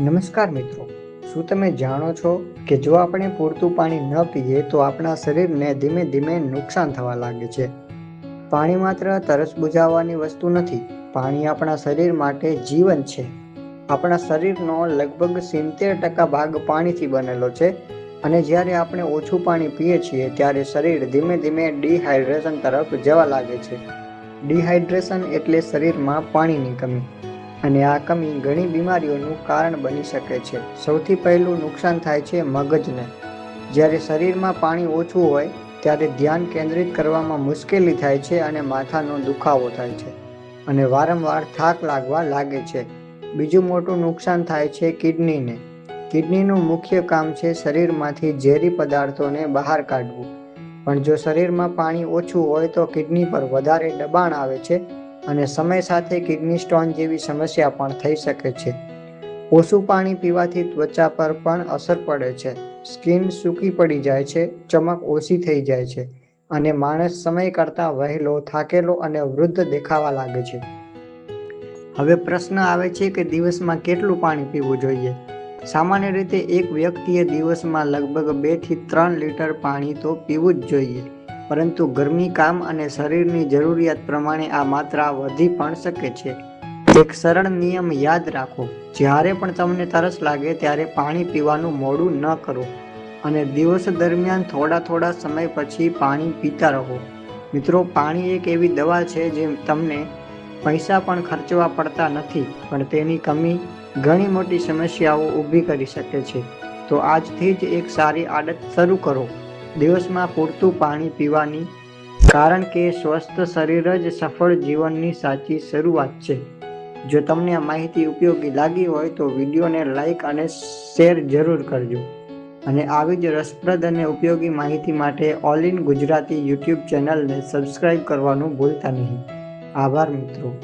નમસ્કાર મિત્રો, શું તમે જાણો છો કે જો આપણે પૂરતું પાણી ન પીએ તો આપણા શરીરને ધીમે ધીમે નુકસાન થવા લાગે છે. પાણી માત્ર તરસ બુઝાવવાની વસ્તુ નથી, પાણી આપણા શરીર માટે જીવન છે. આપણા શરીરનો લગભગ 70% ભાગ પાણીથી બનેલો છે અને જ્યારે આપણે ઓછું પાણી પીએ છીએ ત્યારે શરીર ધીમે ધીમે ડિહાઇડ્રેશન તરફ જવા લાગે છે. ડિહાઇડ્રેશન એટલે શરીરમાં પાણીની કમી. અને આ કમી ઘણી બીમારીઓનું કારણ બની શકે છે. સૌથી પહેલું નુકસાન થાય છે મગજને. જ્યારે શરીરમાં પાણી ઓછું હોય ત્યારે ધ્યાન કેન્દ્રિત કરવામાં મુશ્કેલી થાય છે અને માથાનો દુખાવો થાય છે અને વારંવાર થાક લાગવા લાગે છે. બીજું મોટું નુકસાન થાય છે કિડનીને. કિડનીનું મુખ્ય કામ છે શરીરમાંથી ઝેરી પદાર્થોને બહાર કાઢવું. પણ જો શરીરમાં પાણી ઓછું હોય તો કિડની પર વધારે દબાણ આવે છે અને સમય સાથે કિડની સ્ટોન જેવી સમસ્યા પણ થઈ શકે છે. ઓછું પાણી પીવાથી ત્વચા પર પણ અસર પડે છે. સ્કિન સૂકી પડી જાય છે, ચમક ઓછી થઈ જાય છે અને માણસ સમય કરતાં વહેલો, થાકેલો અને વૃદ્ધ દેખાવા લાગે છે. હવે પ્રશ્ન આવે છે કે દિવસમાં કેટલું પાણી પીવું જોઈએ? સામાન્ય રીતે એક વ્યક્તિએ દિવસમાં લગભગ 2 થી 3 લીટર પાણી તો પીવું જ જોઈએ. પરંતુ ગરમી, કામ અને શરીરની જરૂરિયાત પ્રમાણે આ માત્રા વધી પણ શકે છે. એક સરળ નિયમ યાદ રાખો, જ્યારે પણ તમને તરસ લાગે ત્યારે પાણી પીવાનું મોડું ન કરો અને દિવસ દરમિયાન થોડા સમય પછી પાણી પીતા રહો. મિત્રો, પાણી એક એવી દવા છે જે તમને પૈસા પણ ખર્ચવા પડતા નથી, પણ તેની કમી ઘણી મોટી સમસ્યાઓ ઊભી કરી શકે છે. તો આજથી જ એક સારી આદત શરૂ કરો, દિવસમાં પૂરતું પાણી પીવાની, કારણ કે સ્વસ્થ શરીર જ સફળ જીવનની સાચી શરૂઆત છે. જો તમને આ માહિતી ઉપયોગી લાગી હોય તો વિડીયોને લાઈક અને શેર જરૂર કરજો. અને આવી જ રસપ્રદ અને ઉપયોગી માહિતી માટે ઓલ ઇન ગુજરાતી યુટ્યુબ ચેનલને સબસ્ક્રાઇબ કરવાનું ભૂલતા નહીં. આભાર મિત્રો.